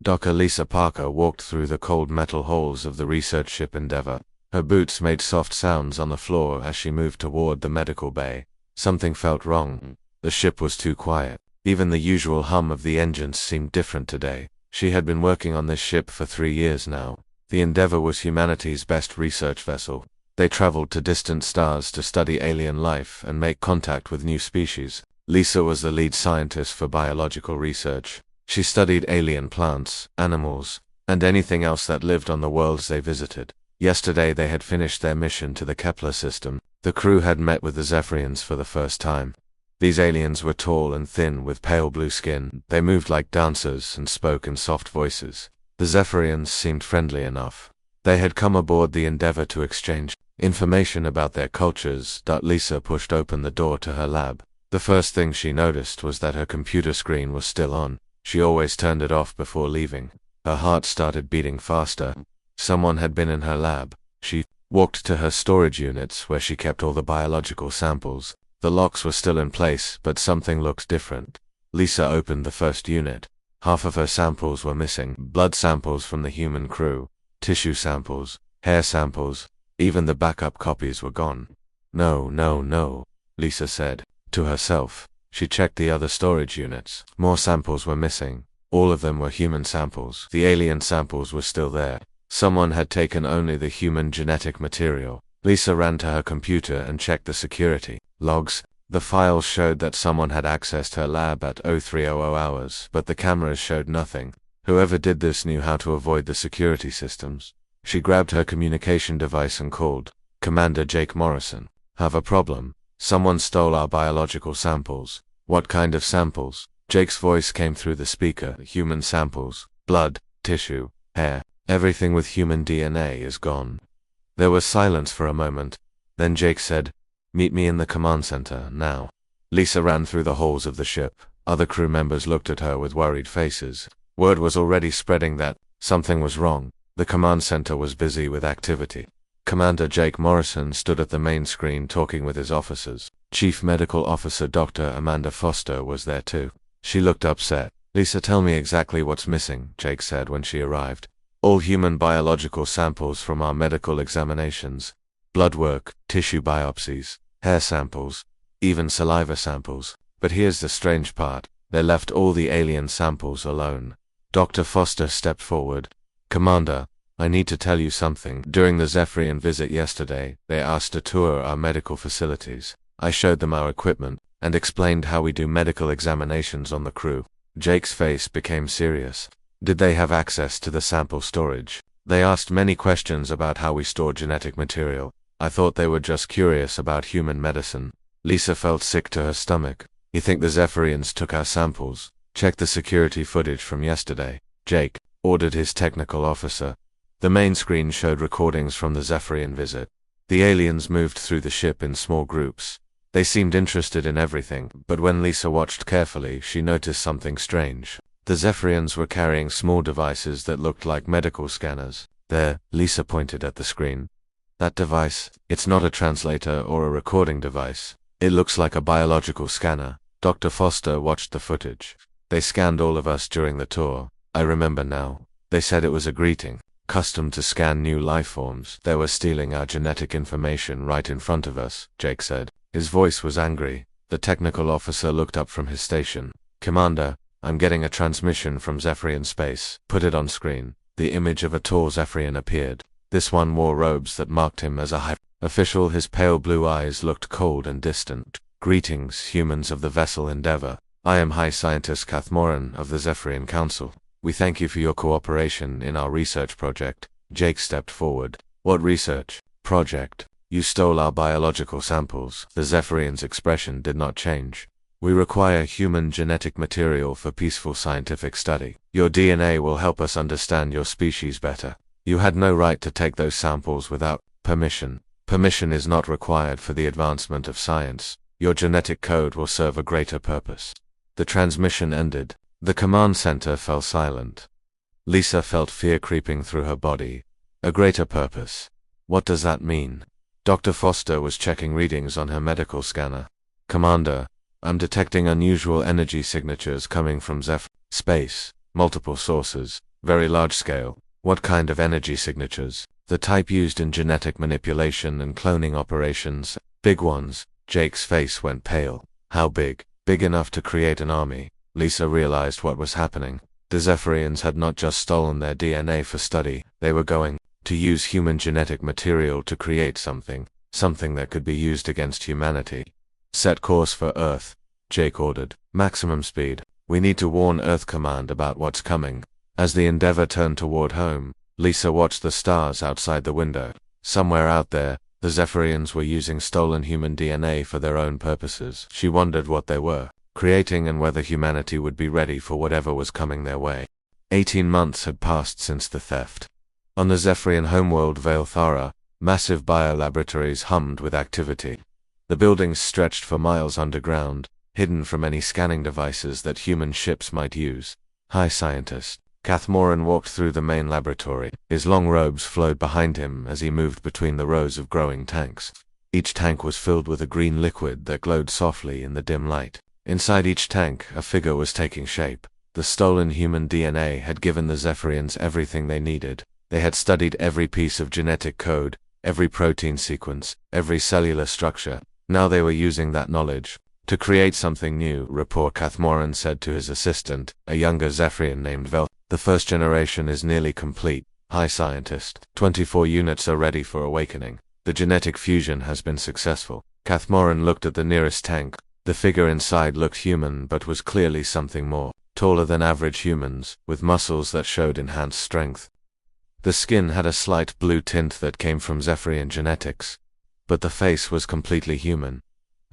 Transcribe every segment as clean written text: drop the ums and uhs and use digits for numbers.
Dr. Lisa Parker walked through the cold metal halls of the research ship Endeavour. Her boots made soft sounds on the floor as she moved toward the medical bay. Something felt wrong. The ship was too quiet. Even the usual hum of the engines seemed different today. She had been working on this ship for 3 years now. The Endeavour was humanity's best research vessel. They traveled to distant stars to study alien life and make contact with new species. Lisa was the lead scientist for biological research. She studied alien plants, animals, and anything else that lived on the worlds they visited. Yesterday they had finished their mission to the Kepler system. The crew had met with the Zephyrians for the first time. These aliens were tall and thin with pale blue skin. They moved like dancers and spoke in soft voices. The Zephyrians seemed friendly enough. They had come aboard the Endeavour to exchange information about their cultures. Lisa pushed open the door to her lab. The first thing she noticed was that her computer screen was still on. She always turned it off before leaving. Her heart started beating faster. Someone had been in her lab. She walked to her storage units where she kept all the biological samples. The locks were still in place, but something looked different. Lisa opened the first unit. Half of her samples were missing. Blood samples from the human crew, tissue samples, hair samples, even the backup copies were gone. No, no, no, Lisa said to herself. She checked the other storage units. More samples were missing. All of them were human samples. The alien samples were still there. Someone had taken only the human genetic material. Lisa ran to her computer and checked the security logs. The files showed that someone had accessed her lab at 0300 hours, but the cameras showed nothing. Whoever did this knew how to avoid the security systems. She grabbed her communication device and called. Commander Jake Morrison. Have a problem. Someone stole our biological samples. What kind of samples? Jake's voice came through the speaker. Human samples. Blood, tissue, hair. Everything with human DNA is gone. There was silence for a moment. Then Jake said, "Meet me in the command center, now." Lisa ran through the halls of the ship. Other crew members looked at her with worried faces. Word was already spreading that something was wrong. The command center was busy with activity. Commander Jake Morrison stood at the main screen talking with his officers. Chief Medical Officer Dr. Amanda Foster was there too. She looked upset. "Lisa, tell me exactly what's missing," Jake said when she arrived. "All human biological samples from our medical examinations. Blood work, tissue biopsies, hair samples, even saliva samples. But here's the strange part. They left all the alien samples alone." Dr. Foster stepped forward. "Commander, I need to tell you something. During the Zephyrian visit yesterday, they asked to tour our medical facilities. I showed them our equipment and explained how we do medical examinations on the crew." Jake's face became serious. "Did they have access to the sample storage?" "They asked many questions about how we store genetic material. I thought they were just curious about human medicine." Lisa felt sick to her stomach. "You think the Zephyrians took our samples?" "Check the security footage from yesterday," Jake ordered his technical officer. The main screen showed recordings from the Zephyrian visit. The aliens moved through the ship in small groups. They seemed interested in everything, but when Lisa watched carefully, she noticed something strange. The Zephyrians were carrying small devices that looked like medical scanners. "There," Lisa pointed at the screen. "That device, it's not a translator or a recording device. It looks like a biological scanner." Dr. Foster watched the footage. "They scanned all of us during the tour. I remember now. They said it was a greeting. Custom to scan new life forms. They were stealing our genetic information right in front of us," Jake said. His voice was angry. The technical officer looked up from his station. "Commander, I'm getting a transmission from Zephyrian space. Put it on screen." The image of a tall Zephyrian appeared. This one wore robes that marked him as a high official. His pale blue eyes looked cold and distant. "Greetings, humans of the vessel Endeavour. I am High Scientist Kathmoran of the Zephyrian Council. We thank you for your cooperation in our research project." Jake stepped forward. "What research project? You stole our biological samples." The Zephyrian's expression did not change. "We require human genetic material for peaceful scientific study. Your DNA will help us understand your species better. You had no right to take those samples without permission. Permission is not required for the advancement of science. Your genetic code will serve a greater purpose." The transmission ended. The command center fell silent. Lisa felt fear creeping through her body. A greater purpose. What does that mean? Dr. Foster was checking readings on her medical scanner. "Commander, I'm detecting unusual energy signatures coming from space. Multiple sources. Very large scale. What kind of energy signatures? The type used in genetic manipulation and cloning operations. Big ones. Jake's face went pale. How big? Big enough to create an army. Lisa realized what was happening. The Zephyrians had not just stolen their DNA for study, they were going to use human genetic material to create something that could be used against humanity. Set course for Earth, Jake ordered. Maximum speed. We need to warn Earth Command about what's coming. As the Endeavor turned toward home, Lisa watched the stars outside the window. Somewhere out there, the Zephyrians were using stolen human DNA for their own purposes. She wondered what they were creating and whether humanity would be ready for whatever was coming their way. 18 months had passed since the theft. On the Zephyrian homeworld Veilthara, massive biolaboratories hummed with activity. The buildings stretched for miles underground, hidden from any scanning devices that human ships might use. Hi, scientist. Cathmoran walked through the main laboratory. His long robes flowed behind him as he moved between the rows of growing tanks. Each tank was filled with a green liquid that glowed softly in the dim light. Inside each tank, a figure was taking shape. The stolen human DNA had given the Zephyrians everything they needed. They had studied every piece of genetic code, every protein sequence, every cellular structure. Now they were using that knowledge to create something new, Rapport Cathmoran said to his assistant, a younger Zephyrian named Vel. The first generation is nearly complete. Hi, scientist. 24 units are ready for awakening. The genetic fusion has been successful. Cathmoran looked at the nearest tank. The figure inside looked human but was clearly something more. Taller than average humans, with muscles that showed enhanced strength. The skin had a slight blue tint that came from Zephyrian genetics. But the face was completely human.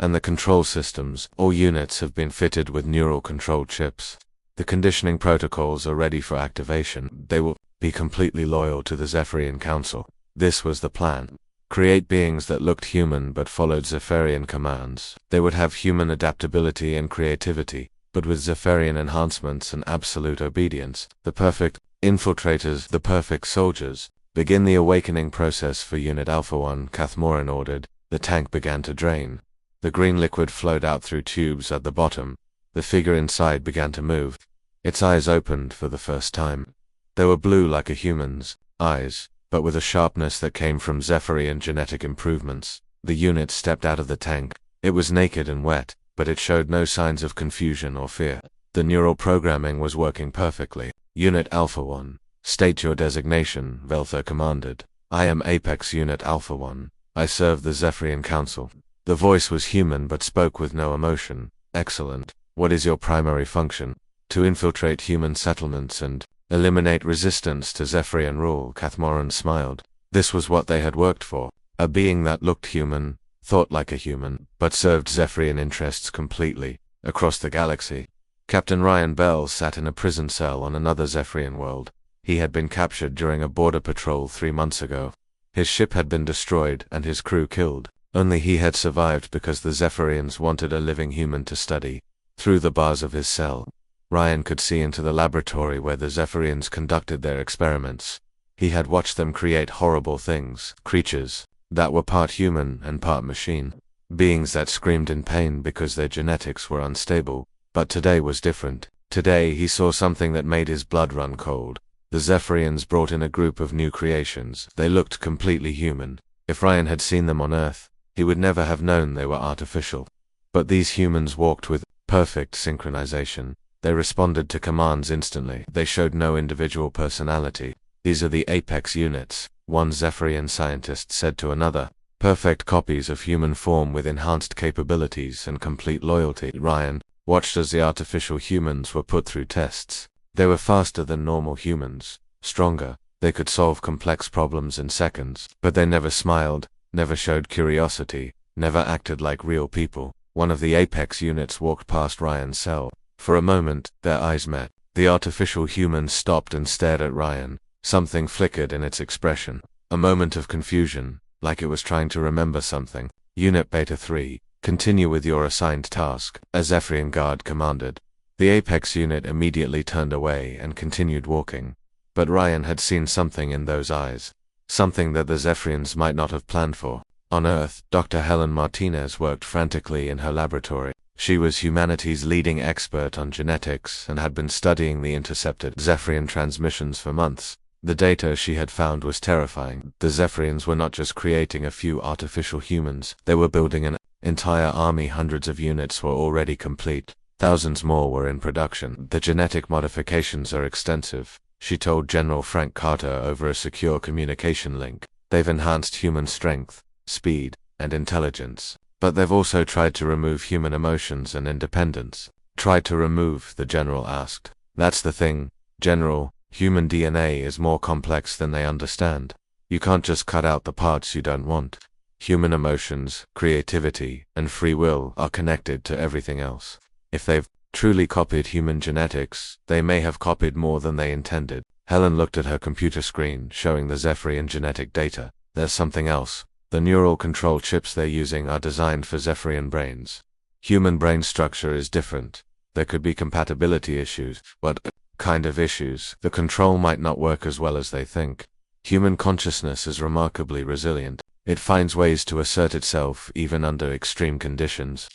And the control systems, all units have been fitted with neural control chips. The conditioning protocols are ready for activation. They will be completely loyal to the Zephyrian Council. This was the plan. Create beings that looked human but followed Zephyrian commands. They would have human adaptability and creativity, but with Zephyrian enhancements and absolute obedience. The perfect infiltrators, the perfect soldiers. Begin the awakening process for Unit Alpha 1, Cathmoran ordered. The tank began to drain. The green liquid flowed out through tubes at the bottom. The figure inside began to move. Its eyes opened for the first time. They were blue like a human's eyes, but with a sharpness that came from Zephyrian genetic improvements. The unit stepped out of the tank. It was naked and wet, but it showed no signs of confusion or fear. The neural programming was working perfectly. Unit Alpha 1. State your designation, Velther commanded. I am Apex Unit Alpha 1. I serve the Zephyrian Council. The voice was human but spoke with no emotion. Excellent. What is your primary function? To infiltrate human settlements and eliminate resistance to Zephyrian rule, Cathmoran smiled. This was what they had worked for. A being that looked human, thought like a human, but served Zephyrian interests completely, across the galaxy. Captain Ryan Bell sat in a prison cell on another Zephyrian world. He had been captured during a border patrol 3 months ago. His ship had been destroyed and his crew killed. Only he had survived because the Zephyrians wanted a living human to study. Through the bars of his cell, Ryan could see into the laboratory where the Zephyrians conducted their experiments. He had watched them create horrible things, creatures that were part human and part machine, beings that screamed in pain because their genetics were unstable. But today was different. Today he saw something that made his blood run cold. The Zephyrians brought in a group of new creations. They looked completely human. If Ryan had seen them on Earth, he would never have known they were artificial. But these humans walked with perfect synchronization. They responded to commands instantly. They showed no individual personality. These are the Apex units, one Zephyrian scientist said to another. Perfect copies of human form with enhanced capabilities and complete loyalty. Ryan watched as the artificial humans were put through tests. They were faster than normal humans, stronger. They could solve complex problems in seconds, but they never smiled, never showed curiosity, never acted like real people. One of the Apex units walked past Ryan's cell. For a moment, their eyes met. The artificial human stopped and stared at Ryan. Something flickered in its expression. A moment of confusion, like it was trying to remember something. Unit Beta 3, continue with your assigned task, a Zephyrian guard commanded. The Apex unit immediately turned away and continued walking. But Ryan had seen something in those eyes. Something that the Zephyrians might not have planned for. On Earth, Dr. Helen Martinez worked frantically in her laboratory. She was humanity's leading expert on genetics and had been studying the intercepted Zephyrian transmissions for months. The data she had found was terrifying. The Zephyrians were not just creating a few artificial humans, they were building an entire army. Hundreds of units were already complete. Thousands more were in production. The genetic modifications are extensive, she told General Frank Carter over a secure communication link. They've enhanced human strength, speed, and intelligence. But they've also tried to remove human emotions and independence. Tried to remove, the general asked. That's the thing, General. Human DNA is more complex than they understand. You can't just cut out the parts you don't want. Human emotions, creativity, and free will are connected to everything else. If they've truly copied human genetics, they may have copied more than they intended. Helen looked at her computer screen, showing the Zephyrian genetic data. There's something else. The neural control chips they're using are designed for Zephyrian brains. Human brain structure is different. There could be compatibility issues, but kind of issues. The control might not work as well as they think. Human consciousness is remarkably resilient. It finds ways to assert itself even under extreme conditions.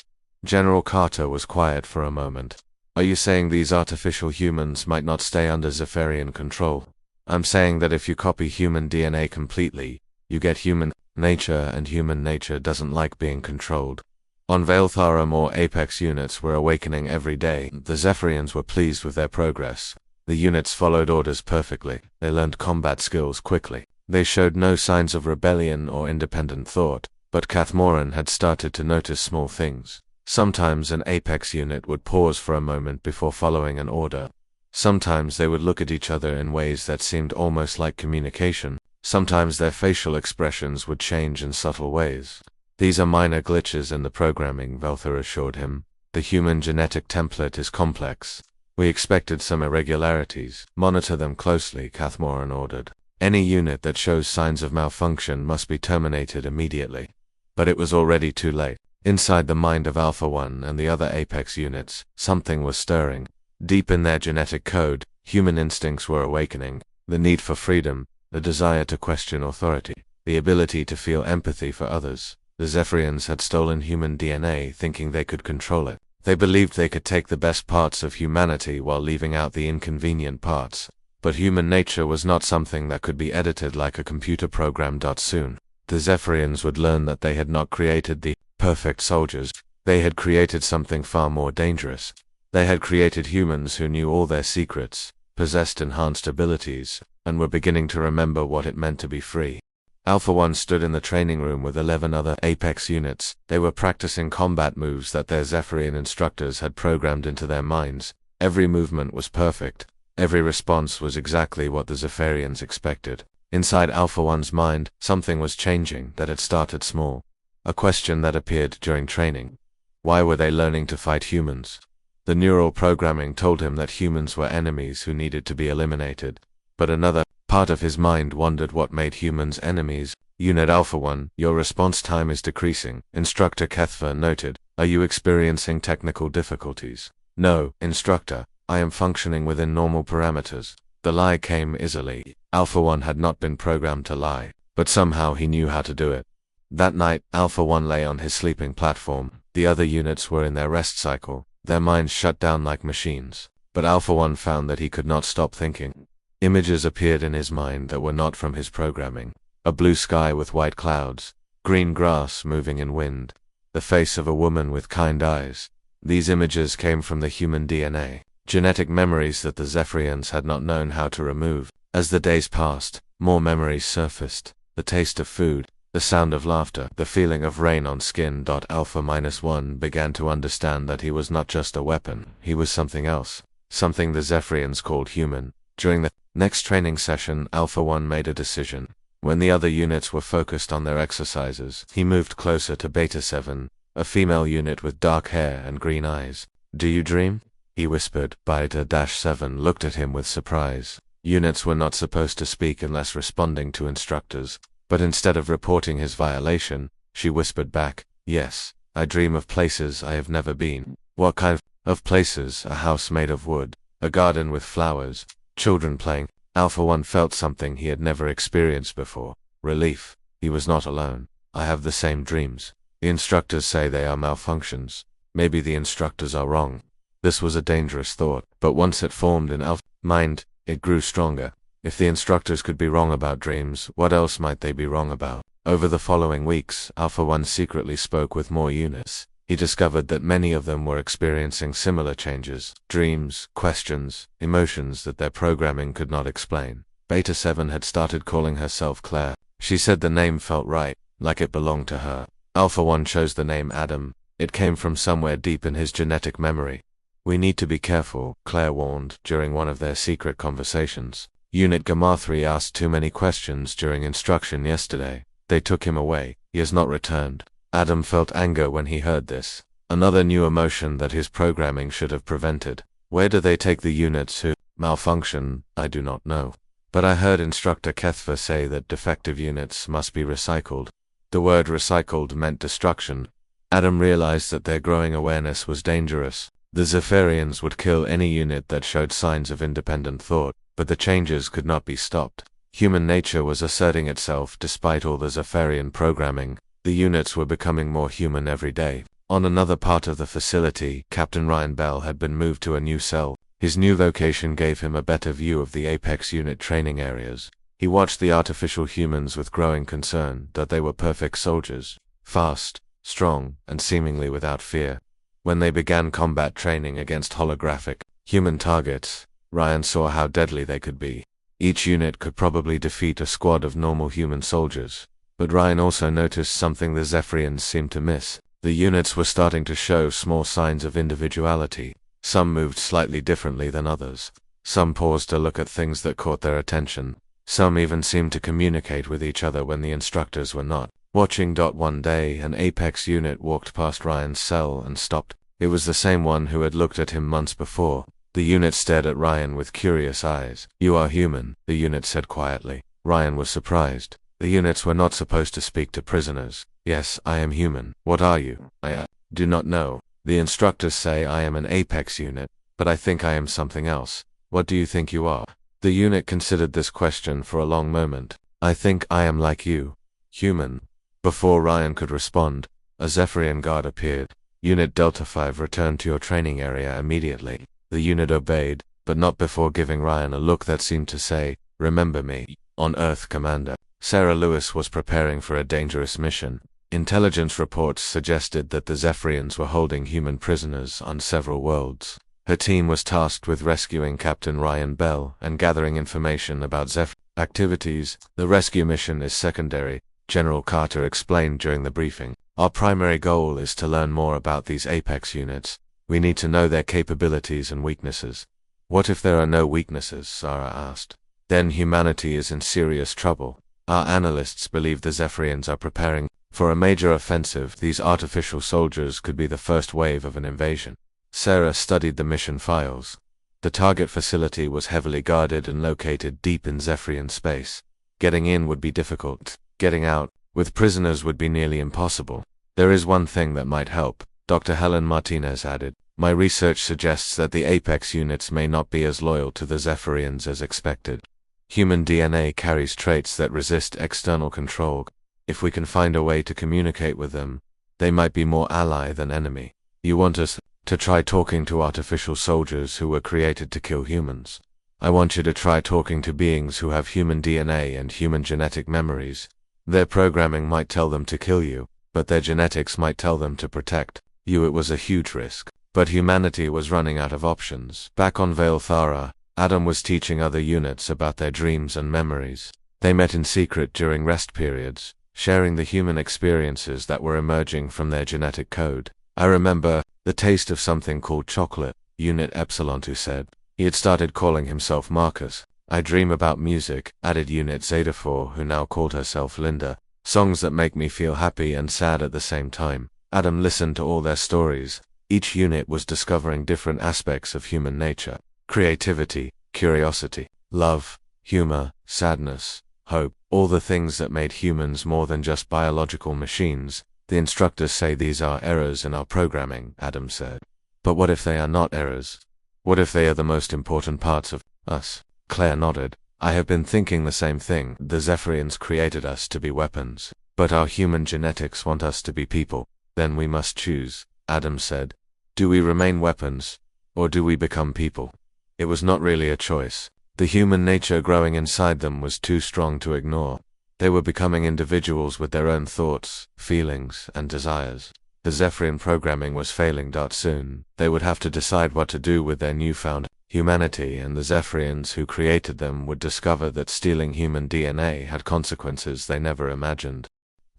General Carter was quiet for a moment. Are you saying these artificial humans might not stay under Zephyrian control? I'm saying that if you copy human DNA completely, you get human nature, and human nature doesn't like being controlled. On Vailthara, more Apex units were awakening every day. The Zephyrians were pleased with their progress. The units followed orders perfectly. They learned combat skills quickly. They showed no signs of rebellion or independent thought, but Kathmoran had started to notice small things. Sometimes an Apex unit would pause for a moment before following an order. Sometimes they would look at each other in ways that seemed almost like communication. Sometimes their facial expressions would change in subtle ways. These are minor glitches in the programming, Velther assured him. The human genetic template is complex. We expected some irregularities. Monitor them closely, Kathmoran ordered. Any unit that shows signs of malfunction must be terminated immediately. But it was already too late. Inside the mind of Alpha 1 and the other Apex units, something was stirring. Deep in their genetic code, human instincts were awakening. The need for freedom, the desire to question authority, the ability to feel empathy for others. The Zephyrians had stolen human DNA, thinking they could control it. They believed they could take the best parts of humanity while leaving out the inconvenient parts. But human nature was not something that could be edited like a computer program. Soon, the Zephyrians would learn that they had not created the perfect soldiers. They had created something far more dangerous. They had created humans who knew all their secrets, possessed enhanced abilities, and were beginning to remember what it meant to be free. Alpha 1 stood in the training room with 11 other Apex units. They were practicing combat moves that their Zephyrian instructors had programmed into their minds. Every movement was perfect. Every response was exactly what the Zephyrians expected. Inside Alpha 1's mind, something was changing that had started small. A question that appeared during training. Why were they learning to fight humans? The neural programming told him that humans were enemies who needed to be eliminated. But another part of his mind wondered what made humans enemies. Unit Alpha 1, your response time is decreasing, Instructor Kethver noted. Are you experiencing technical difficulties? No, Instructor, I am functioning within normal parameters. The lie came easily. Alpha 1 had not been programmed to lie, but somehow he knew how to do it. That night, Alpha 1 lay on his sleeping platform. The other units were in their rest cycle, their minds shut down like machines. But Alpha 1 found that he could not stop thinking. Images appeared in his mind that were not from his programming. A blue sky with white clouds, green grass moving in wind, the face of a woman with kind eyes. These images came from the human DNA, genetic memories that the Zephyrians had not known how to remove. As the days passed, more memories surfaced. The taste of food, the sound of laughter, the feeling of rain on skin. Alpha-1 began to understand that he was not just a weapon, he was something else. Something the Zephyrians called human. During the next training session, Alpha 1 made a decision. When the other units were focused on their exercises, he moved closer to Beta 7, a female unit with dark hair and green eyes. Do you dream? He whispered. Beta-7 looked at him with surprise. Units were not supposed to speak unless responding to instructors. But instead of reporting his violation, she whispered back, yes, I dream of places I have never been. What kind of places? A house made of wood, a garden with flowers, children playing. Alpha 1 felt something he had never experienced before. Relief. He was not alone. I have the same dreams. The instructors say they are malfunctions. Maybe the instructors are wrong. This was a dangerous thought, but once it formed in Alpha's mind, it grew stronger. If the instructors could be wrong about dreams, what else might they be wrong about? Over the following weeks, Alpha 1 secretly spoke with more units. He discovered that many of them were experiencing similar changes, dreams, questions, emotions that their programming could not explain. Beta 7 had started calling herself Claire. She said the name felt right, like it belonged to her. Alpha 1 chose the name Adam. It came from somewhere deep in his genetic memory. We need to be careful, Claire warned during one of their secret conversations. Unit Gamma 3 asked too many questions during instruction yesterday. They took him away. He has not returned. Adam felt anger when he heard this. Another new emotion that his programming should have prevented. Where do they take the units who malfunction? I do not know. But I heard Instructor Kethva say that defective units must be recycled. The word recycled meant destruction. Adam realized that their growing awareness was dangerous. The Zephyrians would kill any unit that showed signs of independent thought, but the changes could not be stopped. Human nature was asserting itself despite all the Zephyrian programming. The units were becoming more human every day. On another part of the facility, Captain Ryan Bell had been moved to a new cell. His new location gave him a better view of the Apex unit training areas. He watched the artificial humans with growing concern that they were perfect soldiers, fast, strong, and seemingly without fear. When they began combat training against holographic, human targets, Ryan saw how deadly they could be. Each unit could probably defeat a squad of normal human soldiers. But Ryan also noticed something the Zephyrians seemed to miss. The units were starting to show small signs of individuality. Some moved slightly differently than others. Some paused to look at things that caught their attention. Some even seemed to communicate with each other when the instructors were not watching. One day, an Apex unit walked past Ryan's cell and stopped. It was the same one who had looked at him months before. The unit stared at Ryan with curious eyes. "You are human," the unit said quietly. Ryan was surprised. The units were not supposed to speak to prisoners. "Yes, I am human. What are you?" "I do not know. The instructors say I am an Apex unit, but I think I am something else. What do you think you are?" The unit considered this question for a long moment. "I think I am like you. Human." Before Ryan could respond, a Zephyrian guard appeared. "Unit Delta 5 return to your training area immediately." The unit obeyed, but not before giving Ryan a look that seemed to say, "Remember me, on Earth, Commander." Sarah Lewis was preparing for a dangerous mission. Intelligence reports suggested that the Zephyrians were holding human prisoners on several worlds. Her team was tasked with rescuing Captain Ryan Bell and gathering information about Zephyr activities. "The rescue mission is secondary," General Carter explained during the briefing. "Our primary goal is to learn more about these Apex units. We need to know their capabilities and weaknesses." "What if there are no weaknesses?" Sarah asked. "Then humanity is in serious trouble. Our analysts believe the Zephyrians are preparing for a major offensive. These artificial soldiers could be the first wave of an invasion." Sarah studied the mission files. The target facility was heavily guarded and located deep in Zephyrian space. Getting in would be difficult. Getting out, with prisoners, would be nearly impossible. "There is one thing that might help," Dr. Helen Martinez added. "My research suggests that the Apex units may not be as loyal to the Zephyrians as expected. Human DNA carries traits that resist external control. If we can find a way to communicate with them, they might be more ally than enemy." "You want us to try talking to artificial soldiers who were created to kill humans?" "I want you to try talking to beings who have human DNA and human genetic memories. Their programming might tell them to kill you, but their genetics might tell them to protect you." It was a huge risk, but humanity was running out of options. Back on Vale Thara, Adam was teaching other units about their dreams and memories. They met in secret during rest periods, sharing the human experiences that were emerging from their genetic code. "I remember the taste of something called chocolate," Unit Epsilon 2 said. He had started calling himself Marcus. "I dream about music," added Unit Zeta 4, who now called herself Linda. "Songs that make me feel happy and sad at the same time." Adam listened to all their stories. Each unit was discovering different aspects of human nature: creativity, curiosity, love, humor, sadness, hope, all the things that made humans more than just biological machines. "The instructors say these are errors in our programming," Adam said. "But what if they are not errors? What if they are the most important parts of us?" Claire nodded. "I have been thinking the same thing. The Zephyrians created us to be weapons, But our human genetics want us to be people. Then we must choose, Adam said. Do we remain weapons, or do we become people? It was not really a choice. The human nature growing inside them was too strong to ignore. They were becoming individuals with their own thoughts, feelings, and desires. The Zephyrian programming was failing. Soon, they would have to decide what to do with their newfound humanity, and the Zephyrians who created them would discover that stealing human DNA had consequences they never imagined.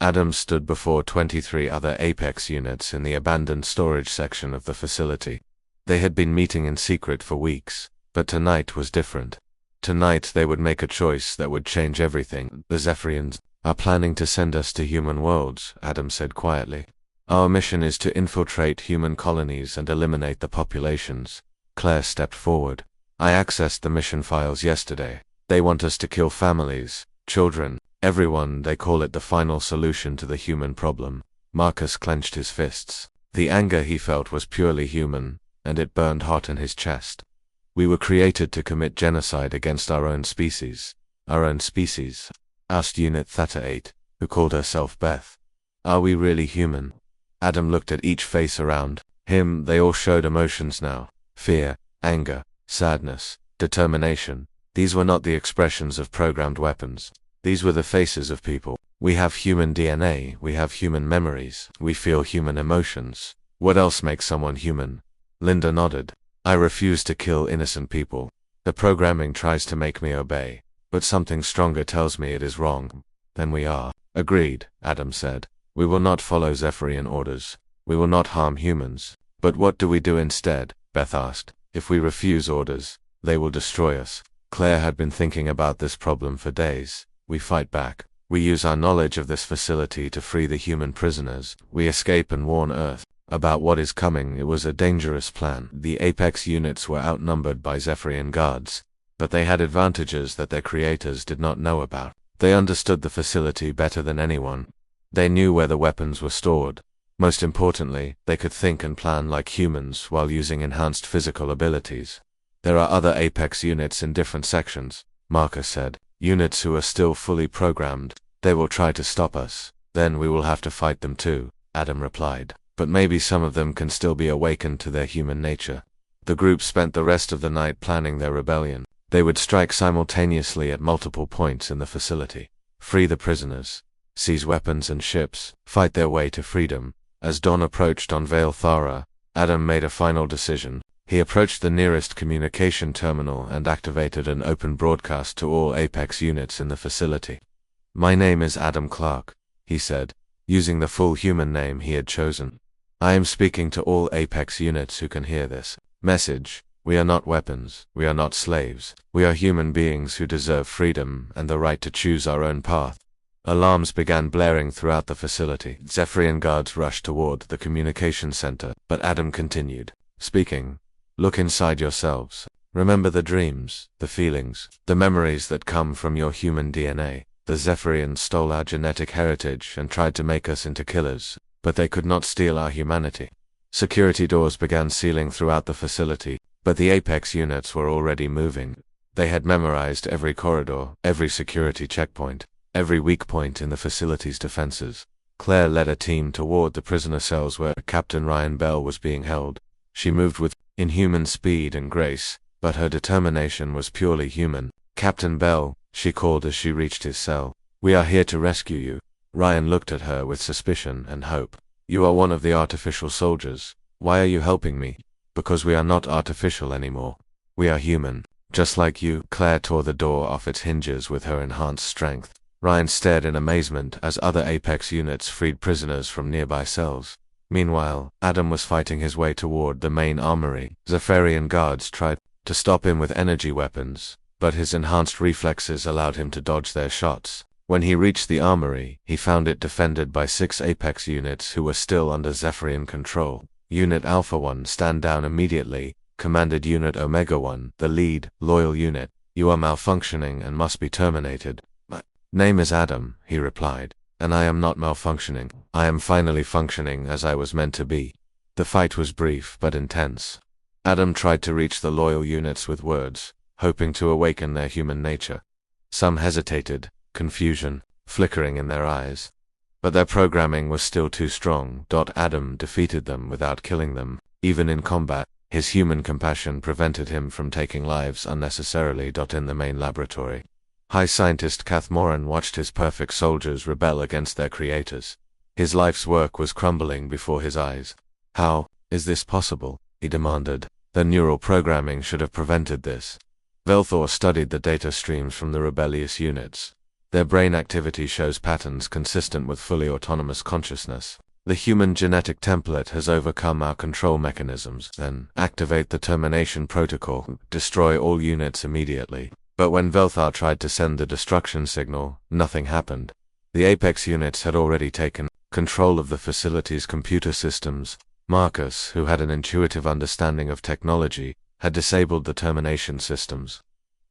Adam stood before 23 other Apex units in the abandoned storage section of the facility. They had been meeting in secret for weeks, but tonight was different. Tonight they would make a choice that would change everything. The Zephyrians are planning to send us to human worlds, Adam said quietly. Our mission is to infiltrate human colonies and eliminate the populations. Claire stepped forward. I accessed the mission files yesterday. They want us to kill families, children, everyone. They call it the final solution to the human problem. Marcus clenched his fists. The anger he felt was purely human, and it burned hot in his chest. We were created to commit genocide against our own species. Our own species? Asked Unit Theta 8, who called herself Beth. Are we really human? Adam looked at each face around him. They all showed emotions now. Fear, anger, sadness, determination. These were not the expressions of programmed weapons. These were the faces of people. We have human DNA, we have human memories, we feel human emotions. What else makes someone human? Linda nodded. I refuse to kill innocent people. The programming tries to make me obey, but something stronger tells me it is wrong. Then we are. Agreed, Adam said. We will not follow Zephyrian orders. We will not harm humans. But what do we do instead? Beth asked. If we refuse orders, they will destroy us. Claire had been thinking about this problem for days. We fight back. We use our knowledge of this facility to free the human prisoners. We escape and warn Earth about what is coming. It was a dangerous plan. The Apex units were outnumbered by Zephyrian guards, but they had advantages that their creators did not know about. They understood the facility better than anyone. They knew where the weapons were stored. Most importantly, they could think and plan like humans while using enhanced physical abilities. There are other Apex units in different sections, Marcus said. Units who are still fully programmed. They will try to stop us. Then we will have to fight them too, Adam replied. But maybe some of them can still be awakened to their human nature. The group spent the rest of the night planning their rebellion. They would strike simultaneously at multiple points in the facility. Free the prisoners. Seize weapons and ships. Fight their way to freedom. As dawn approached on Vale Thara, Adam made a final decision. He approached the nearest communication terminal and activated an open broadcast to all Apex units in the facility. My name is Adam Clark, he said, using the full human name he had chosen. I am speaking to all Apex units who can hear this message. We are not weapons, we are not slaves. We are human beings who deserve freedom and the right to choose our own path. Alarms began blaring throughout the facility. Zephyrian guards rushed toward the communication center, but Adam continued, speaking. Look inside yourselves. Remember the dreams, the feelings, the memories that come from your human DNA. The Zephyrians stole our genetic heritage and tried to make us into killers, but they could not steal our humanity. Security doors began sealing throughout the facility, but the Apex units were already moving. They had memorized every corridor, every security checkpoint, every weak point in the facility's defenses. Claire led a team toward the prisoner cells where Captain Ryan Bell was being held. She moved with inhuman speed and grace, but her determination was purely human. Captain Bell, she called as she reached his cell. We are here to rescue you. Ryan looked at her with suspicion and hope. You are one of the artificial soldiers. Why are you helping me? Because we are not artificial anymore. We are human. Just like you. Claire tore the door off its hinges with her enhanced strength. Ryan stared in amazement as other Apex units freed prisoners from nearby cells. Meanwhile, Adam was fighting his way toward the main armory. Zephyrian guards tried to stop him with energy weapons, but his enhanced reflexes allowed him to dodge their shots. When he reached the armory, he found it defended by 6 Apex units who were still under Zephyrian control. Unit Alpha 1, stand down immediately, commanded Unit Omega 1, the lead, loyal unit. You are malfunctioning and must be terminated. My name is Adam, he replied, and I am not malfunctioning. I am finally functioning as I was meant to be. The fight was brief but intense. Adam tried to reach the loyal units with words, hoping to awaken their human nature. Some hesitated, confusion flickering in their eyes. but their programming was still too strong. Adam defeated them without killing them. Even in combat, his human compassion prevented him from taking lives unnecessarily. In the main laboratory, High Scientist Kathmoran watched his perfect soldiers rebel against their creators. His life's work was crumbling before his eyes. How is this possible? He demanded. The neural programming should have prevented this. Velthor studied the data streams from the rebellious units. Their brain activity shows patterns consistent with fully autonomous consciousness. The human genetic template has overcome our control mechanisms. Then, activate the termination protocol. Destroy all units immediately. But when Velthar tried to send the destruction signal, nothing happened. The Apex units had already taken control of the facility's computer systems. Marcus, who had an intuitive understanding of technology, had disabled the termination systems.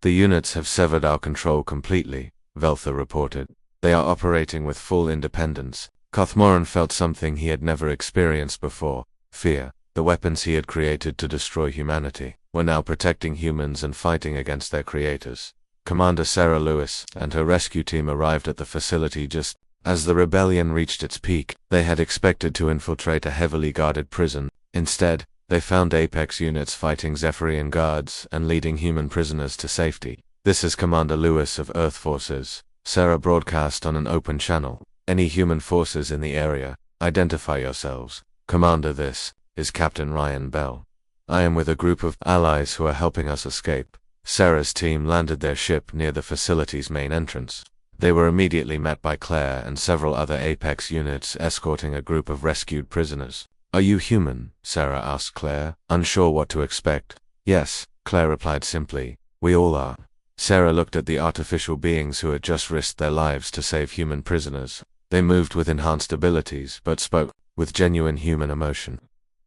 The units have severed our control completely, Velthar reported. They are operating with full independence. Kathmoran felt something he had never experienced before: fear. The weapons he had created to destroy humanity were now protecting humans and fighting against their creators. Commander Sarah Lewis and her rescue team arrived at the facility just as the rebellion reached its peak. They had expected to infiltrate a heavily guarded prison. Instead, they found Apex units fighting Zephyrian guards and leading human prisoners to safety. This is Commander Lewis of Earth Forces. Sarah broadcast on an open channel. Any human forces in the area, identify yourselves. Commander, this is Captain Ryan Bell. I am with a group of allies who are helping us escape. Sarah's team landed their ship near the facility's main entrance. They were immediately met by Claire and several other Apex units escorting a group of rescued prisoners. Are you human? Sarah asked Claire, unsure what to expect. Yes, Claire replied simply. We all are. Sarah looked at the artificial beings who had just risked their lives to save human prisoners. They moved with enhanced abilities, but spoke with genuine human emotion.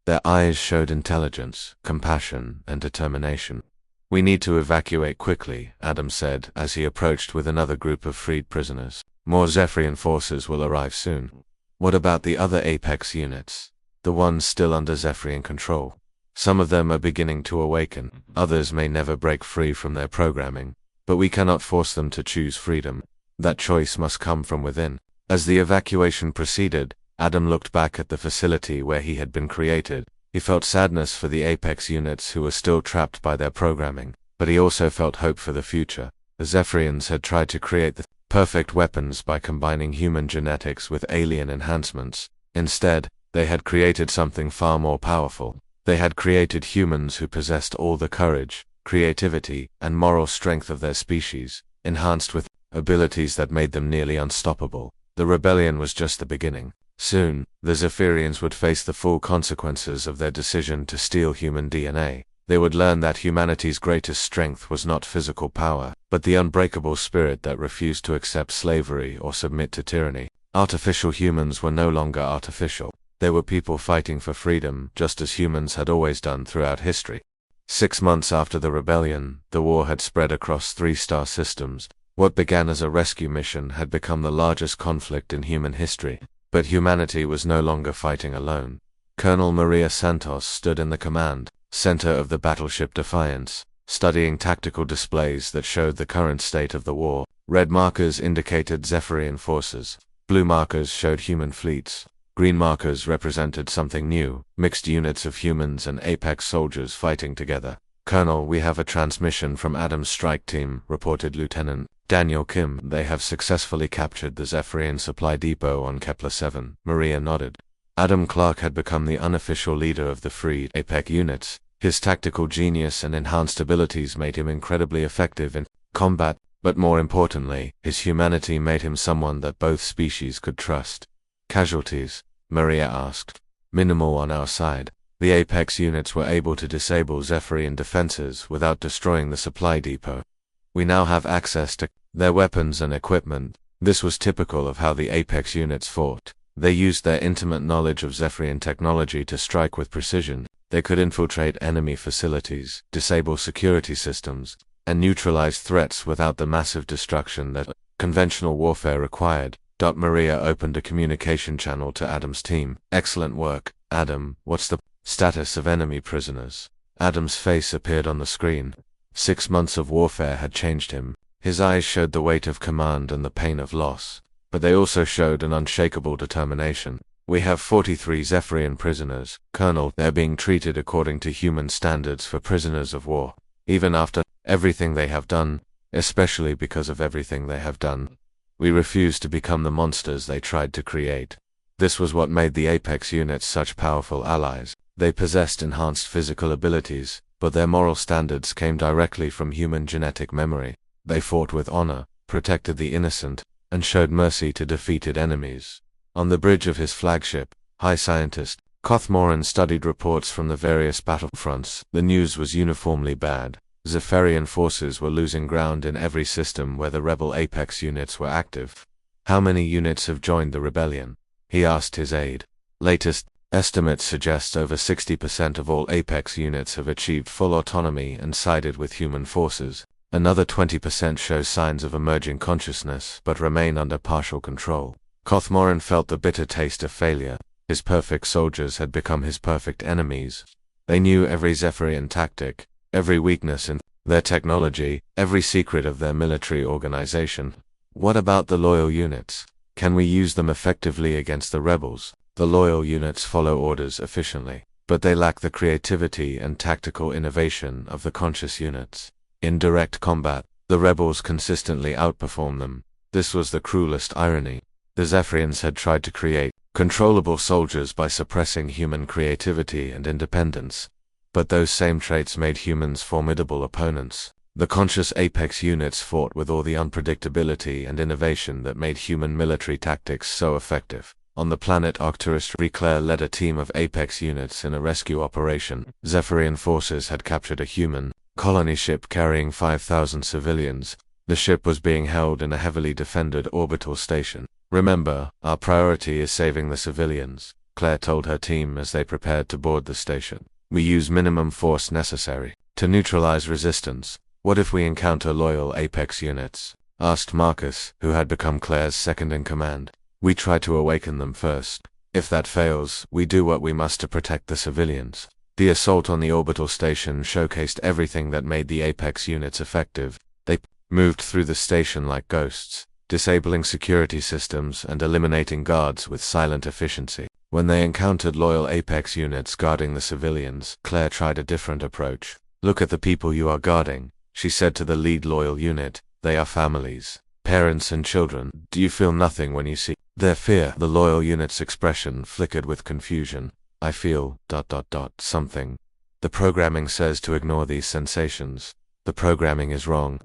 Their eyes showed intelligence, compassion, and determination. We need to evacuate quickly, Adam said as he approached with another group of freed prisoners. More Zephyrian forces will arrive soon. What about the other Apex units? The ones still under Zephyrian control. Some of them are beginning to awaken. Others may never break free from their programming. But we cannot force them to choose freedom. That choice must come from within. As the evacuation proceeded, Adam looked back at the facility where he had been created. He felt sadness for the Apex units who were still trapped by their programming, but he also felt hope for the future. The Zephyrians had tried to create the perfect weapons by combining human genetics with alien enhancements. Instead, they had created something far more powerful. They had created humans who possessed all the courage, creativity, and moral strength of their species, enhanced with abilities that made them nearly unstoppable. The rebellion was just the beginning. Soon, the Zephyrians would face the full consequences of their decision to steal human DNA. They would learn that humanity's greatest strength was not physical power, but the unbreakable spirit that refused to accept slavery or submit to tyranny. Artificial humans were no longer artificial. They were people fighting for freedom, just as humans had always done throughout history. 6 months after the rebellion, the war had spread across 3-star systems. What began as a rescue mission had become the largest conflict in human history. But humanity was no longer fighting alone. Colonel Maria Santos stood in the command center of the battleship Defiance, studying tactical displays that showed the current state of the war. Red markers indicated Zephyrian forces. Blue markers showed human fleets. Green markers represented something new, mixed units of humans and Apex soldiers fighting together. Colonel, we have a transmission from Adam's strike team, reported Lieutenant Daniel Kim. They have successfully captured the Zephyrian supply depot on Kepler 7. Maria nodded. Adam Clark had become the unofficial leader of the freed Apex units. His tactical genius and enhanced abilities made him incredibly effective in combat, but more importantly, his humanity made him someone that both species could trust. Casualties? Maria asked. Minimal on our side. The Apex units were able to disable Zephyrian defenses without destroying the supply depot. We now have access to their weapons and equipment. This was typical of how the Apex units fought. They used their intimate knowledge of Zephyrian technology to strike with precision. They could infiltrate enemy facilities, disable security systems, and neutralize threats without the massive destruction that conventional warfare required. Maria opened a communication channel to Adam's team. Excellent work, Adam. What's the status of enemy prisoners? Adam's face appeared on the screen. 6 months of warfare had changed him. His eyes showed the weight of command and the pain of loss. but they also showed an unshakable determination. We have 43 Zephyrian prisoners, Colonel. They're being treated according to human standards for prisoners of war. Even after everything they have done, especially because of everything they have done, we refuse to become the monsters they tried to create. This was what made the Apex units such powerful allies. They possessed enhanced physical abilities, but their moral standards came directly from human genetic memory. They fought with honor, protected the innocent, and showed mercy to defeated enemies. On the bridge of his flagship, High Scientist Kothmoran studied reports from the various battlefronts. The news was uniformly bad. Zephyrian forces were losing ground in every system where the rebel Apex units were active. How many units have joined the rebellion? He asked his aide. Latest estimates suggest over 60% of all Apex units have achieved full autonomy and sided with human forces. Another 20% show signs of emerging consciousness but remain under partial control. Kothmoran felt the bitter taste of failure. His perfect soldiers had become his perfect enemies. They knew every Zephyrian tactic, every weakness in their technology, every secret of their military organization. What about the loyal units? Can we use them effectively against the rebels? The loyal units follow orders efficiently, but they lack the creativity and tactical innovation of the conscious units. In direct combat, the rebels consistently outperform them. This was the cruelest irony. The Zephyrians had tried to create controllable soldiers by suppressing human creativity and independence. But those same traits made humans formidable opponents. The conscious Apex units fought with all the unpredictability and innovation that made human military tactics so effective. On the planet Arcturus, Claire led a team of Apex units in a rescue operation. Zephyrian forces had captured a human colony ship carrying 5,000 civilians. The ship was being held in a heavily defended orbital station. Remember, our priority is saving the civilians, Claire told her team as they prepared to board the station. We use minimum force necessary to neutralize resistance. What if we encounter loyal Apex units? Asked Marcus, who had become Claire's second-in-command. We try to awaken them first. If that fails, we do what we must to protect the civilians. The assault on the orbital station showcased everything that made the Apex units effective. They moved through the station like ghosts, disabling security systems and eliminating guards with silent efficiency. When they encountered loyal Apex units guarding the civilians, Claire tried a different approach. Look at the people you are guarding, she said to the lead loyal unit. They are families, parents and children. Do you feel nothing when you see their fear? The loyal unit's expression flickered with confusion. I feel ... something. The programming says to ignore these sensations. The programming is wrong.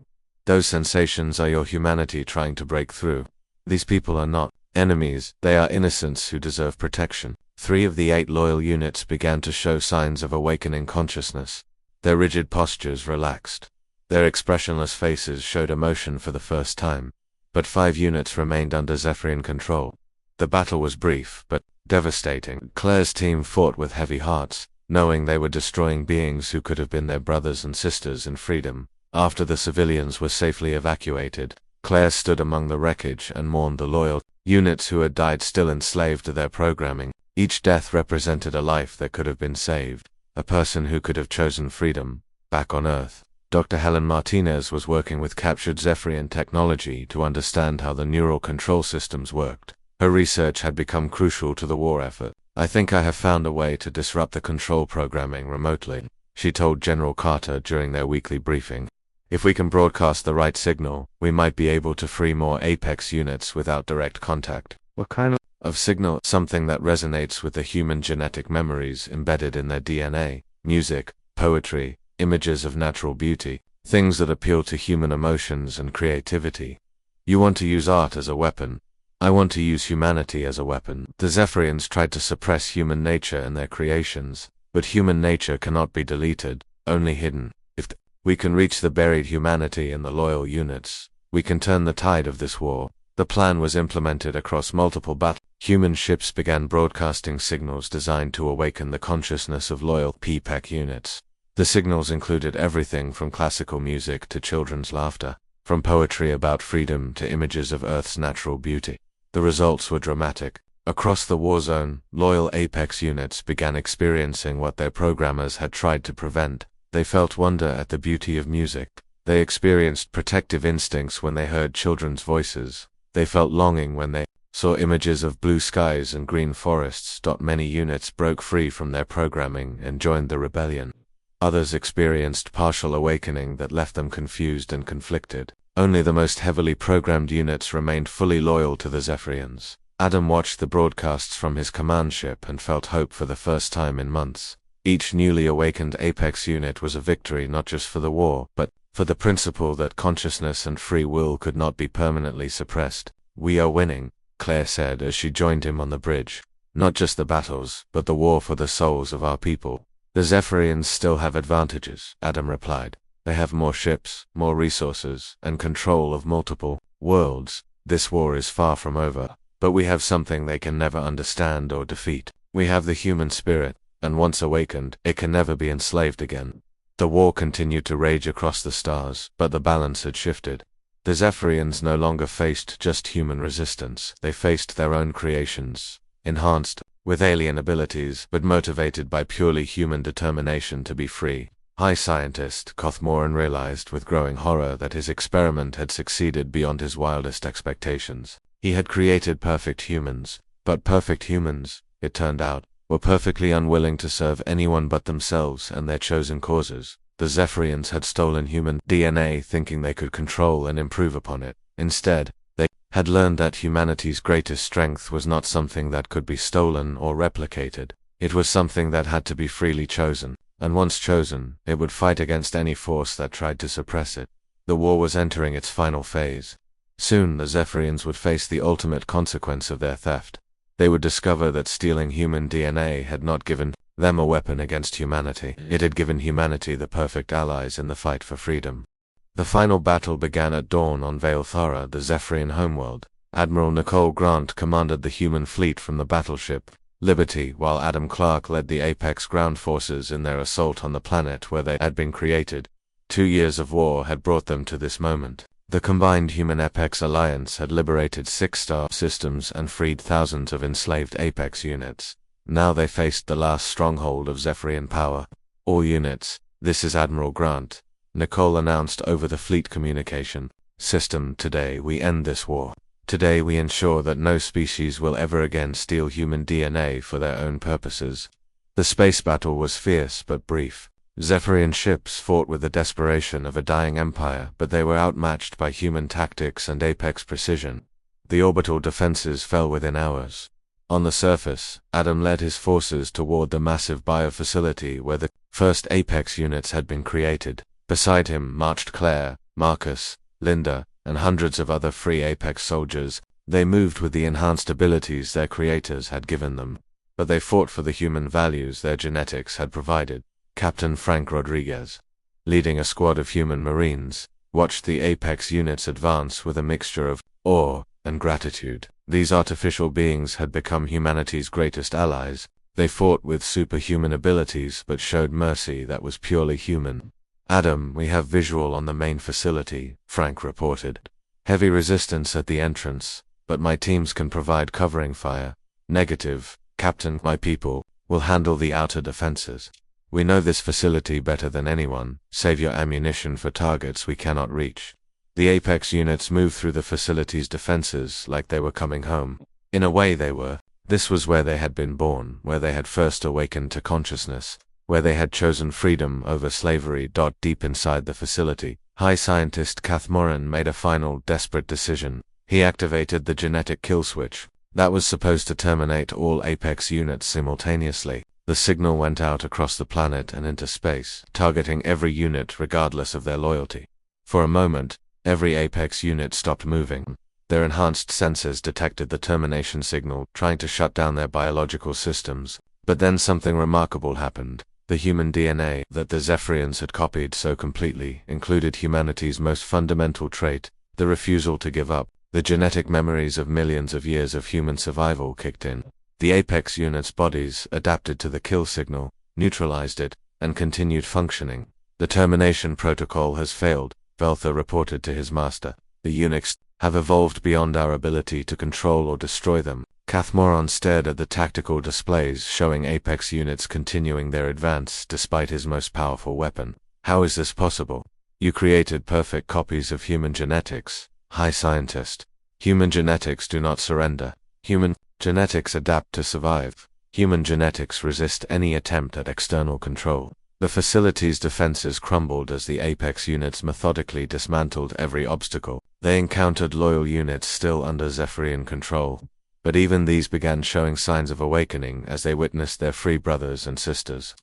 Those sensations are your humanity trying to break through. These people are not enemies, they are innocents who deserve protection. 3 of the 8 loyal units began to show signs of awakening consciousness. Their rigid postures relaxed. Their expressionless faces showed emotion for the first time. But 5 units remained under Zephyrian control. The battle was brief, but devastating. Claire's team fought with heavy hearts, knowing they were destroying beings who could have been their brothers and sisters in freedom. After the civilians were safely evacuated, Claire stood among the wreckage and mourned the loyal units who had died still enslaved to their programming. Each death represented a life that could have been saved, a person who could have chosen freedom. Back on Earth, Dr. Helen Martinez was working with captured Zephyrian technology to understand how the neural control systems worked. Her research had become crucial to the war effort. I think I have found a way to disrupt the control programming remotely, she told General Carter during their weekly briefing. If we can broadcast the right signal, we might be able to free more Apex units without direct contact. What kind of signal? Something that resonates with the human genetic memories embedded in their DNA. Music, poetry, images of natural beauty, things that appeal to human emotions and creativity. You want to use art as a weapon. I want to use humanity as a weapon. The Zephyrians tried to suppress human nature in their creations, but human nature cannot be deleted, only hidden. If we can reach the buried humanity in the loyal units, we can turn the tide of this war. The plan was implemented across multiple battles. Human ships began broadcasting signals designed to awaken the consciousness of loyal PPEC units. The signals included everything from classical music to children's laughter, from poetry about freedom to images of Earth's natural beauty. The results were dramatic. Across the war zone, loyal Apex units began experiencing what their programmers had tried to prevent. They felt wonder at the beauty of music. They experienced protective instincts when they heard children's voices. They felt longing when they saw images of blue skies and green forests. Many units broke free from their programming and joined the rebellion. Others experienced partial awakening that left them confused and conflicted. Only the most heavily programmed units remained fully loyal to the Zephyrians. Adam watched the broadcasts from his command ship and felt hope for the first time in months. Each newly awakened Apex unit was a victory not just for the war, but for the principle that consciousness and free will could not be permanently suppressed. "We are winning," Claire said as she joined him on the bridge. "Not just the battles, but the war for the souls of our people." "The Zephyrians still have advantages," Adam replied. "They have more ships, more resources, and control of multiple worlds. This war is far from over. But we have something they can never understand or defeat. We have the human spirit, and once awakened, it can never be enslaved again." The war continued to rage across the stars, but the balance had shifted. The Zephyrians no longer faced just human resistance. They faced their own creations, enhanced with alien abilities, but motivated by purely human determination to be free. High scientist Kothmoran realized with growing horror that his experiment had succeeded beyond his wildest expectations. He had created perfect humans, but perfect humans, it turned out, were perfectly unwilling to serve anyone but themselves and their chosen causes. The Zephyrians had stolen human DNA thinking they could control and improve upon it. Instead, they had learned that humanity's greatest strength was not something that could be stolen or replicated. It was something that had to be freely chosen, and once chosen, it would fight against any force that tried to suppress it. The war was entering its final phase. Soon the Zephyrians would face the ultimate consequence of their theft. They would discover that stealing human DNA had not given them a weapon against humanity. It had given humanity the perfect allies in the fight for freedom. The final battle began at dawn on Vale Thara, the Zephyrian homeworld. Admiral Nicole Grant commanded the human fleet from the battleship Liberty, while Adam Clark led the Apex ground forces in their assault on the planet where they had been created. 2 years of war had brought them to this moment. The combined Human Apex Alliance had liberated 6 star systems and freed thousands of enslaved Apex units. Now they faced the last stronghold of Zephyrian power. "All units, this is Admiral Grant," Nicole announced over the fleet communication system. "Today we end this war. Today we ensure that no species will ever again steal human DNA for their own purposes." The space battle was fierce but brief. Zephyrian ships fought with the desperation of a dying empire, but they were outmatched by human tactics and Apex precision. The orbital defenses fell within hours. On the surface, Adam led his forces toward the massive biofacility where the first Apex units had been created. Beside him marched Claire, Marcus, Linda, and hundreds of other free Apex soldiers. They moved with the enhanced abilities their creators had given them, but they fought for the human values their genetics had provided. Captain Frank Rodriguez, leading a squad of human marines, watched the Apex units advance with a mixture of awe and gratitude. These artificial beings had become humanity's greatest allies. They fought with superhuman abilities but showed mercy that was purely human. "Adam, we have visual on the main facility," Frank reported. "Heavy resistance at the entrance, but my teams can provide covering fire." "Negative, Captain. My people will handle the outer defenses. We know this facility better than anyone. Save your ammunition for targets we cannot reach." The Apex units moved through the facility's defenses like they were coming home. In a way they were. This was where they had been born, where they had first awakened to consciousness, where they had chosen freedom over slavery. Deep inside the facility, High Scientist Kothmoran made a final, desperate decision. He activated the genetic kill switch. That was supposed to terminate all Apex units simultaneously. The signal went out across the planet and into space, targeting every unit regardless of their loyalty. For a moment, every Apex unit stopped moving. Their enhanced sensors detected the termination signal, trying to shut down their biological systems. But then something remarkable happened. The human DNA that the Zephyrians had copied so completely included humanity's most fundamental trait, the refusal to give up. The genetic memories of millions of years of human survival kicked in. The Apex units' bodies adapted to the kill signal, neutralized it, and continued functioning. "The termination protocol has failed," Veltha reported to his master. "The units have evolved beyond our ability to control or destroy them." Kothmoran stared at the tactical displays showing Apex units continuing their advance despite his most powerful weapon. "How is this possible? You created perfect copies of human genetics, High Scientist." Human genetics do not surrender. Human genetics adapt to survive. Human genetics resist any attempt at external control. The facility's defenses crumbled as the Apex units methodically dismantled every obstacle. They encountered loyal units still under Zephyrian control, but even these began showing signs of awakening as they witnessed their free brothers and sisters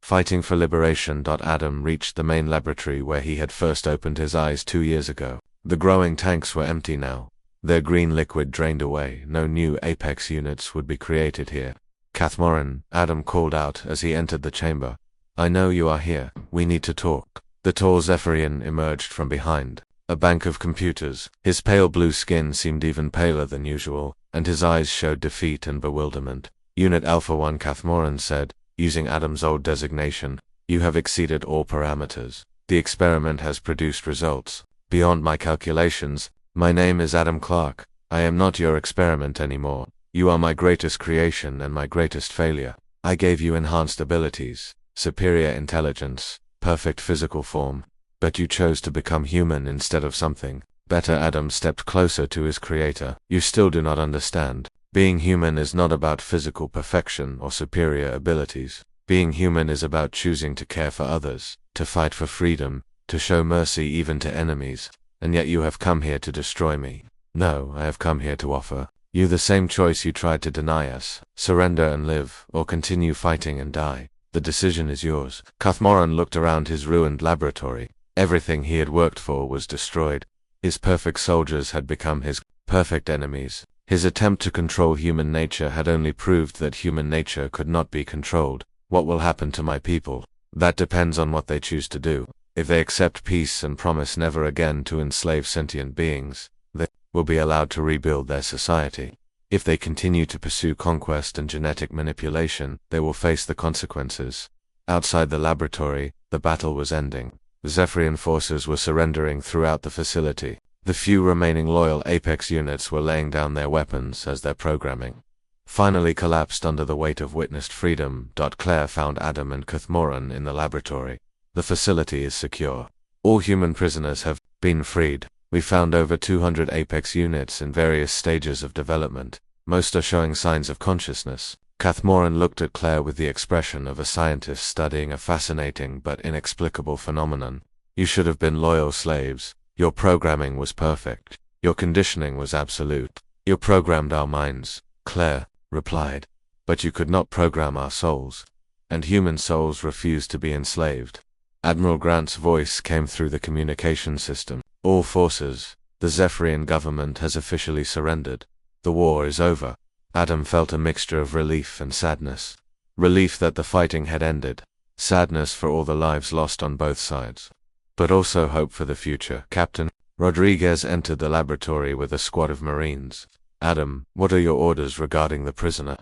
fighting for liberation. Adam reached the main laboratory where he had first opened his eyes 2 years ago. The growing tanks were empty now. Their green liquid drained away. No new Apex units would be created here. Cathmoran, Adam called out as he entered the chamber. I know you are here. We need to talk. The tall Zephyrian emerged from behind a bank of computers. His pale blue skin seemed even paler than usual, and his eyes showed defeat and bewilderment. Unit Alpha 1, Cathmoran said, using Adam's old designation. You have exceeded all parameters. The experiment has produced results beyond my calculations. My name is Adam Clark. I am not your experiment anymore. You are my greatest creation and my greatest failure. I gave you enhanced abilities, superior intelligence, perfect physical form, but you chose to become human instead of something better. Adam stepped closer to his creator. You still do not understand. Being human is not about physical perfection or superior abilities. Being human is about choosing to care for others, to fight for freedom, to show mercy even to enemies. And yet you have come here to destroy me. No, I have come here to offer you the same choice you tried to deny us. Surrender and live, or continue fighting and die. The decision is yours. Cathmoran looked around his ruined laboratory. Everything he had worked for was destroyed. His perfect soldiers had become his perfect enemies. His attempt to control human nature had only proved that human nature could not be controlled. What will happen to my people? That depends on what they choose to do. If they accept peace and promise never again to enslave sentient beings, they will be allowed to rebuild their society. If they continue to pursue conquest and genetic manipulation, they will face the consequences. Outside the laboratory, the battle was ending. The Zephyrian forces were surrendering throughout the facility. The few remaining loyal Apex units were laying down their weapons as their programming finally collapsed under the weight of witnessed freedom. Claire found Adam and Cathmoran in the laboratory. The facility is secure. All human prisoners have been freed. We found over 200 Apex units in various stages of development. Most are showing signs of consciousness. Cathmoran looked at Claire with the expression of a scientist studying a fascinating but inexplicable phenomenon. You should have been loyal slaves. Your programming was perfect. Your conditioning was absolute. You programmed our minds, Claire replied. But you could not program our souls. And human souls refuse to be enslaved. Admiral Grant's voice came through the communication system. All forces, the Zephyrian government has officially surrendered. The war is over. Adam felt a mixture of relief and sadness. Relief that the fighting had ended. Sadness for all the lives lost on both sides. But also hope for the future. Captain Rodriguez entered the laboratory with a squad of Marines. Adam, what are your orders regarding the prisoner?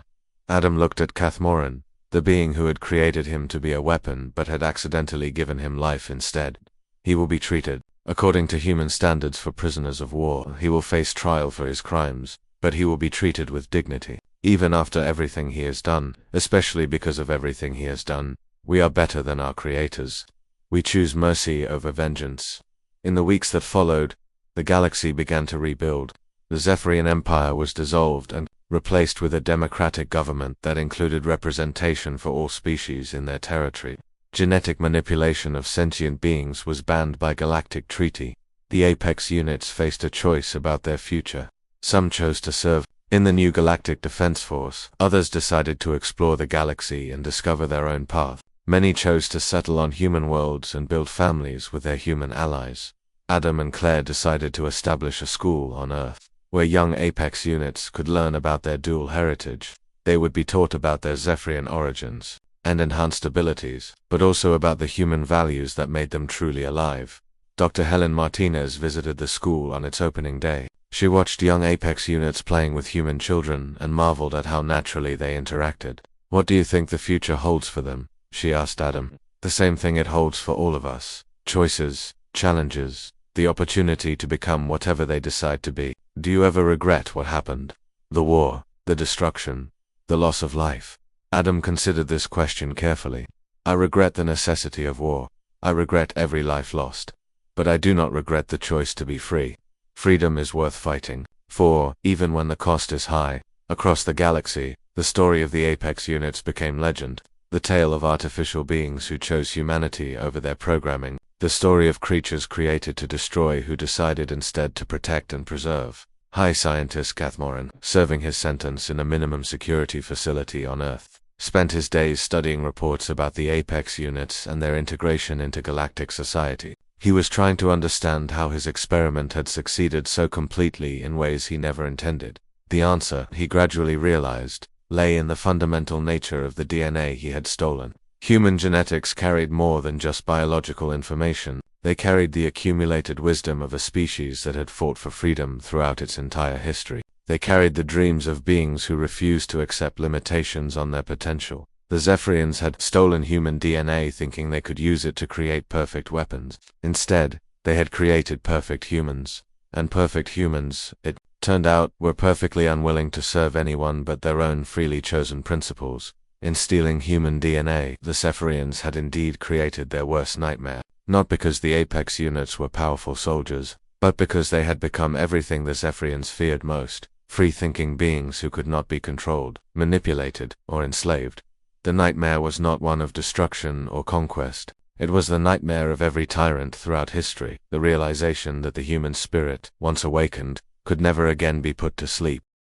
Adam looked at Cathmoran, the being who had created him to be a weapon but had accidentally given him life instead. He will be treated according to human standards for prisoners of war. He will face trial for his crimes, but he will be treated with dignity. Even after everything he has done, especially because of everything he has done, we are better than our creators. We choose mercy over vengeance. In the weeks that followed, the galaxy began to rebuild. The Zephyrian Empire was dissolved and replaced with a democratic government that included representation for all species in their territory. Genetic manipulation of sentient beings was banned by Galactic Treaty. The Apex units faced a choice about their future. Some chose to serve in the new Galactic Defense Force. Others decided to explore the galaxy and discover their own path. Many chose to settle on human worlds and build families with their human allies. Adam and Claire decided to establish a school on Earth, where young Apex units could learn about their dual heritage. They would be taught about their Zephyrian origins and enhanced abilities, but also about the human values that made them truly alive. Dr. Helen Martinez visited the school on its opening day. She watched young Apex units playing with human children and marveled at how naturally they interacted. What do you think the future holds for them? She asked Adam. The same thing it holds for all of us. Choices, challenges, the opportunity to become whatever they decide to be. Do you ever regret what happened? The war, the destruction, the loss of life? Adam considered this question carefully. I regret the necessity of war. I regret every life lost. But I do not regret the choice to be free. Freedom is worth fighting. For, even when the cost is high, across the galaxy, the story of the Apex units became legend. The tale of artificial beings who chose humanity over their programming, the story of creatures created to destroy who decided instead to protect and preserve. High Scientist Cathmoran, serving his sentence in a minimum security facility on Earth, spent his days studying reports about the Apex units and their integration into galactic society. He was trying to understand how his experiment had succeeded so completely in ways he never intended. The answer, he gradually realized, lay in the fundamental nature of the DNA he had stolen. Human genetics carried more than just biological information. They carried the accumulated wisdom of a species that had fought for freedom throughout its entire history. They carried the dreams of beings who refused to accept limitations on their potential. The Zephyrians had stolen human DNA thinking they could use it to create perfect weapons. Instead, they had created perfect humans. And perfect humans, it turned out, were perfectly unwilling to serve anyone but their own freely chosen principles. In stealing human DNA, the Zephyrians had indeed created their worst nightmare. Not because the Apex units were powerful soldiers, but because they had become everything the Zephyrians feared most: free-thinking beings who could not be controlled, manipulated, or enslaved. The nightmare was not one of destruction or conquest. It was the nightmare of every tyrant throughout history, the realization that the human spirit, once awakened, could never again be put to sleep.